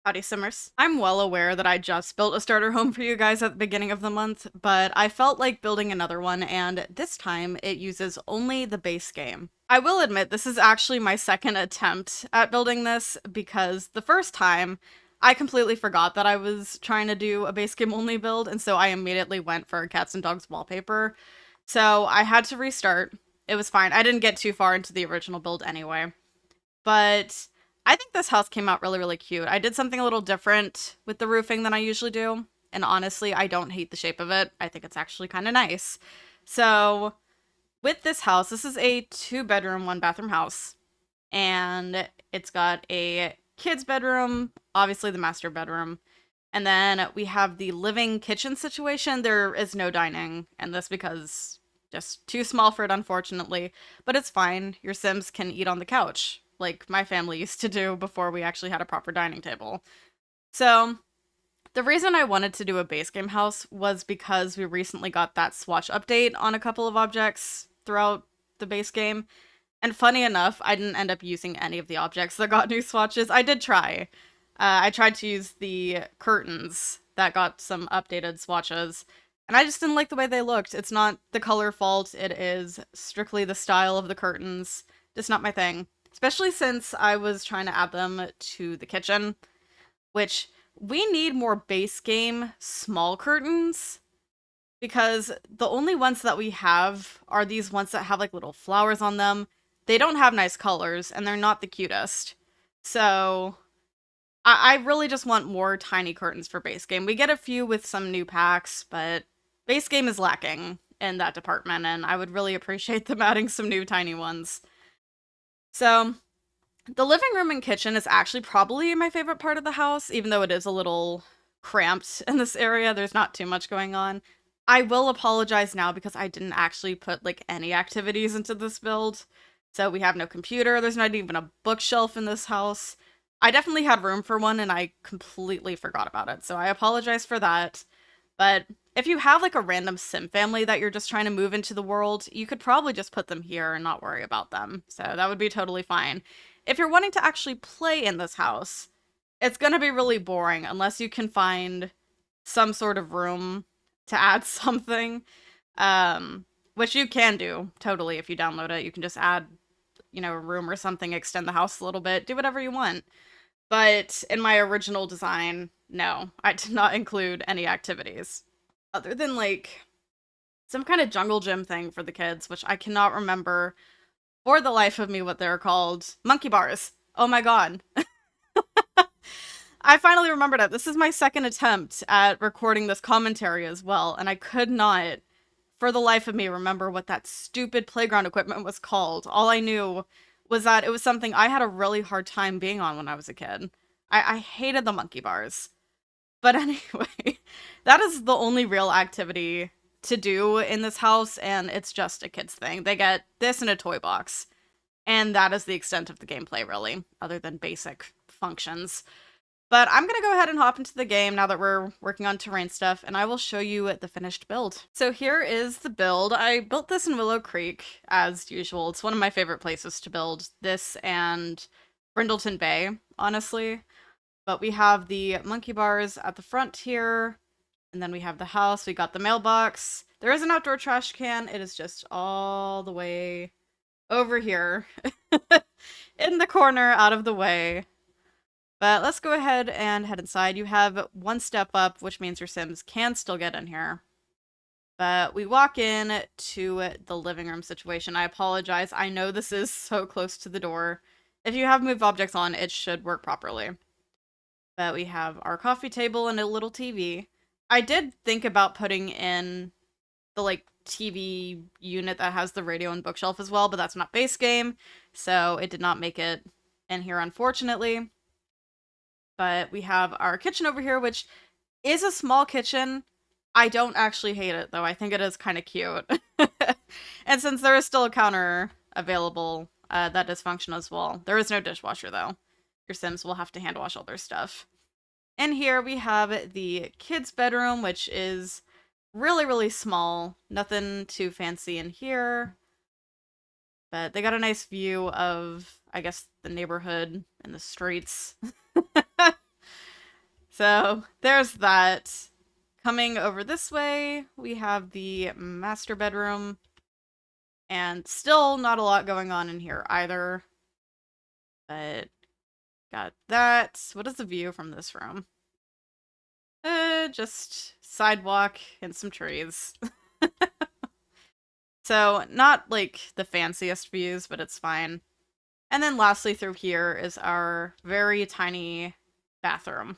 Howdy, Simmers. I'm well aware that I just built a starter home for you guys at the beginning of the month, but I felt like building another one, and this time it uses only the base game. I will admit this is actually my second attempt at building this, because the first time I completely forgot that I was trying to do a base game only build, and so I immediately went for cats and dogs wallpaper. So I had to restart. It was fine. I didn't get too far into the original build anyway. But I think this house came out really, really cute. I did something a little different with the roofing than I usually do. And honestly, I don't hate the shape of it. I think it's actually kind of nice. So, with this house, this is a 2 bedroom, 1 bathroom house. And it's got a kid's bedroom, obviously the master bedroom. And then we have the living kitchen situation. There is no dining in this because just too small for it, unfortunately. But it's fine. Your Sims can eat on the couch, like my family used to do before we actually had a proper dining table. So, the reason I wanted to do a base game house was because we recently got that swatch update on a couple of objects throughout the base game. And funny enough, I didn't end up using any of the objects that got new swatches. I did try. I tried to use the curtains that got some updated swatches, and I just didn't like the way they looked. It's not the color fault, it is strictly the style of the curtains. Just not my thing. Especially since I was trying to add them to the kitchen, which we need more base game small curtains because the only ones that we have are these ones that have like little flowers on them. They don't have nice colors and they're not the cutest. So I really just want more tiny curtains for base game. We get a few with some new packs, but base game is lacking in that department, and I would really appreciate them adding some new tiny ones. So the living room and kitchen is actually probably my favorite part of the house, even though it is a little cramped in this area. There's not too much going on. I will apologize now because I didn't actually put like any activities into this build. So we have no computer, there's not even a bookshelf in this house. I definitely had room for one and I completely forgot about it. So I apologize for that. But if you have like a random sim family that you're just trying to move into the world, you could probably just put them here and not worry about them. So that would be totally fine. If you're wanting to actually play in this house, it's going to be really boring unless you can find some sort of room to add something. Which you can do totally if you download it. You can just add, a room or something, extend the house a little bit, do whatever you want. But in my original design, no, I did not include any activities other than like some kind of jungle gym thing for the kids, which I cannot remember for the life of me what they're called. Monkey bars. Oh my god. I finally remembered it. This is my second attempt at recording this commentary as well, and I could not, for the life of me, remember what that stupid playground equipment was called. All I knew was that it was something I had a really hard time being on when I was a kid. I hated the monkey bars. But anyway, that is the only real activity to do in this house, and it's just a kid's thing. They get this in a toy box, and that is the extent of the gameplay, really, other than basic functions. But I'm gonna go ahead and hop into the game now that we're working on terrain stuff, and I will show you the finished build. So here is the build. I built this in Willow Creek, as usual. It's one of my favorite places to build this and Brindleton Bay, honestly. But we have the monkey bars at the front here, and then we have the house. We got the mailbox. There is an outdoor trash can. It is just all the way over here in the corner out of the way. But let's go ahead and head inside. You have one step up, which means your Sims can still get in here. But we walk in to the living room situation. I apologize. I know this is so close to the door. If you have move objects on, it should work properly. But we have our coffee table and a little TV. I did think about putting in the like TV unit that has the radio and bookshelf as well, but that's not base game, so it did not make it in here, unfortunately. But we have our kitchen over here, which is a small kitchen. I don't actually hate it, though. I think it is kind of cute. And since there is still a counter available, that does function as well. There is no dishwasher, though. Your Sims will have to hand wash all their stuff. And here we have the kids' bedroom, which is really, really small. Nothing too fancy in here. But they got a nice view of, I guess, the neighborhood and the streets. So there's that. Coming over this way, we have the master bedroom. And still not a lot going on in here either. But got that. What is the view from this room? Just sidewalk and some trees. So not like the fanciest views, but it's fine. And then lastly through here is our very tiny bathroom.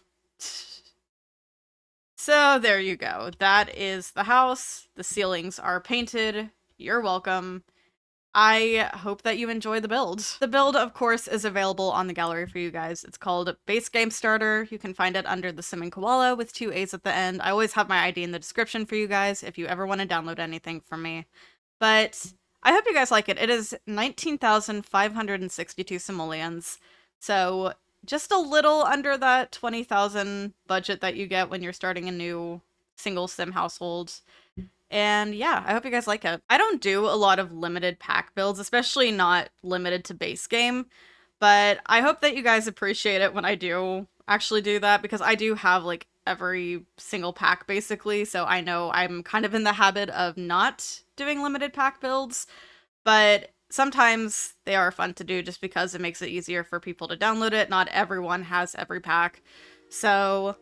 So there you go. That is the house. The ceilings are painted. You're welcome. I hope that you enjoy the build. The build, of course, is available on the gallery for you guys. It's called Base Game Starter. You can find it under TheSimmingKoalaa with 2 A's at the end. I always have my ID in the description for you guys if you ever want to download anything from me. But I hope you guys like it. It is 19,562 simoleons. So just a little under that 20,000 budget that you get when you're starting a new single sim household. And yeah, I hope you guys like it. I don't do a lot of limited pack builds, especially not limited to base game, but I hope that you guys appreciate it when I do actually do that, because I do have like every single pack basically, so I know I'm kind of in the habit of not doing limited pack builds, but sometimes they are fun to do just because it makes it easier for people to download it. Not everyone has every pack, so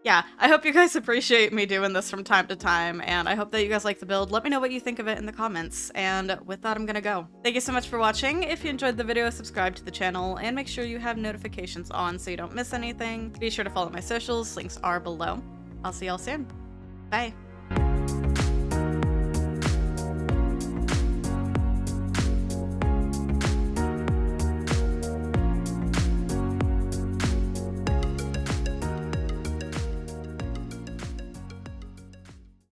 yeah, I hope you guys appreciate me doing this from time to time, and I hope that you guys like the build. Let me know what you think of it in the comments, and with that, I'm gonna go. Thank you so much for watching. If you enjoyed the video, subscribe to the channel, and make sure you have notifications on so you don't miss anything. Be sure to follow my socials, links are below. I'll see y'all soon. Bye.